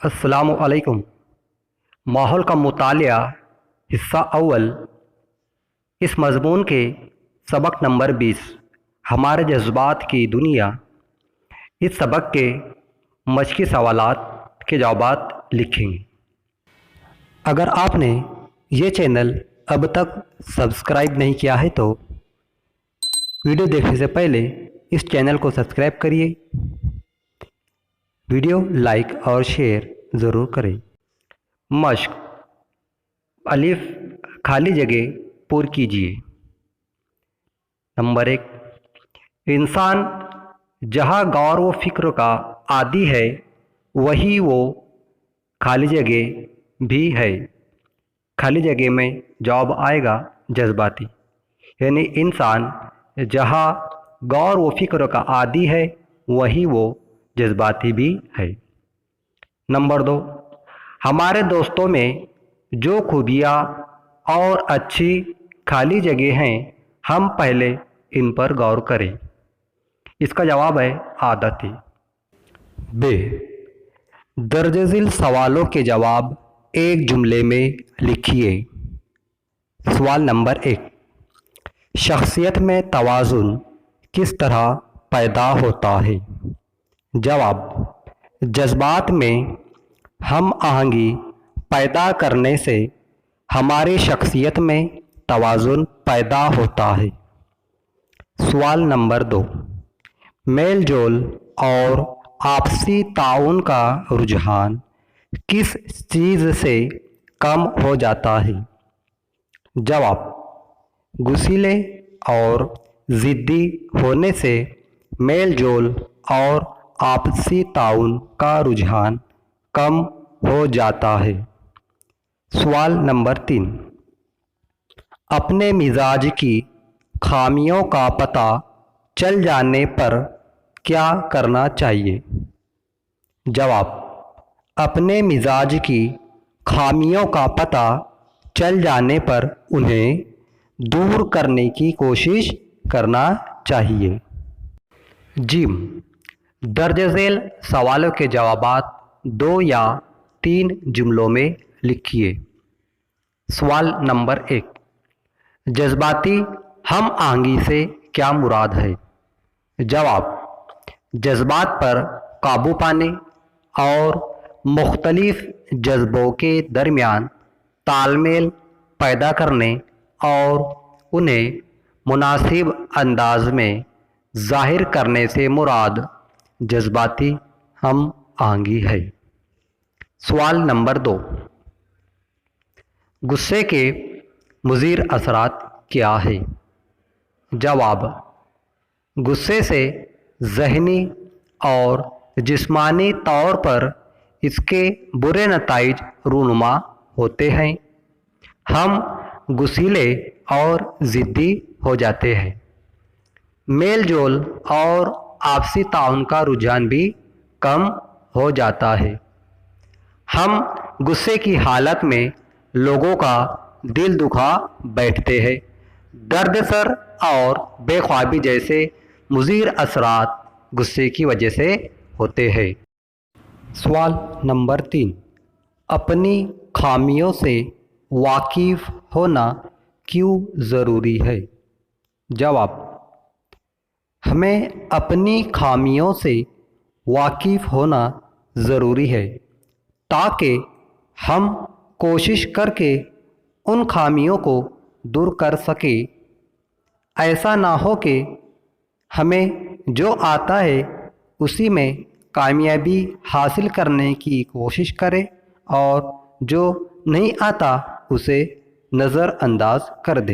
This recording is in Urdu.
السلام علیکم۔ ماحول کا مطالعہ حصہ اول، اس مضمون کے سبق نمبر 20 ہمارے جذبات کی دنیا۔ اس سبق کے مشقی سوالات کے جوابات لکھیں۔ اگر آپ نے یہ چینل اب تک سبسکرائب نہیں کیا ہے تو ویڈیو دیکھنے سے پہلے اس چینل کو سبسکرائب کریے، ویڈیو لائک اور شیئر ضرور کریں۔ مشق: الف، خالی جگہ پر کیجیے۔ نمبر 1، انسان جہاں غور و فکر کا عادی ہے وہی وہ خالی جگہ بھی ہے۔ خالی جگہ میں جواب آئے گا جذباتی، یعنی انسان جہاں غور و فکر کا عادی ہے وہی وہ جذباتی بھی ہے۔ نمبر 2، ہمارے دوستوں میں جو خوبیاں اور اچھی خالی جگہ ہیں ہم پہلے ان پر غور کریں۔ اس کا جواب ہے عادتی۔ ب، درج ذیل سوالوں کے جواب ایک جملے میں لکھیے۔ سوال نمبر 1، شخصیت میں توازن کس طرح پیدا ہوتا ہے؟ جواب: جذبات میں ہم آہنگی پیدا کرنے سے ہماری شخصیت میں توازن پیدا ہوتا ہے۔ سوال نمبر 2، میل جول اور آپسی تعاون کا رجحان کس چیز سے کم ہو جاتا ہے؟ جواب: غصیلے اور ضدی ہونے سے میل جول اور آپسی تعاون کا رجحان کم ہو جاتا ہے۔ سوال نمبر 3، اپنے مزاج کی خامیوں کا پتہ چل جانے پر کیا کرنا چاہیے؟ جواب: اپنے مزاج کی خامیوں کا پتہ چل جانے پر انہیں دور کرنے کی کوشش کرنا چاہیے۔ جیم، درج ذیل سوالوں کے جوابات 2 یا 3 جملوں میں لکھیے۔ سوال نمبر 1، جذباتی ہم آہنگی سے کیا مراد ہے؟ جواب: جذبات پر قابو پانے اور مختلف جذبوں کے درمیان تال میل پیدا کرنے اور انہیں مناسب انداز میں ظاہر کرنے سے مراد جذباتی ہم آہنگی ہے۔ سوال نمبر 2، غصے کے مضر اثرات کیا ہے؟ جواب: غصے سے ذہنی اور جسمانی طور پر اس کے برے نتائج رونما ہوتے ہیں۔ ہم غصیلے اور ضدی ہو جاتے ہیں۔ میل جول اور آپسی تعاون کا رجحان بھی کم ہو جاتا ہے۔ ہم غصے کی حالت میں لوگوں کا دل دکھا بیٹھتے ہیں۔ درد سر اور بے خوابی جیسے مضر اثرات غصے کی وجہ سے ہوتے ہیں۔ سوال نمبر 3، اپنی خامیوں سے واقف ہونا کیوں ضروری ہے؟ جواب: ہمیں اپنی خامیوں سے واقف ہونا ضروری ہے تاکہ ہم کوشش کر کے ان خامیوں کو دور کر سکیں۔ ایسا نہ ہو کہ ہمیں جو آتا ہے اسی میں کامیابی حاصل کرنے کی کوشش کریں اور جو نہیں آتا اسے نظر انداز کر دیں۔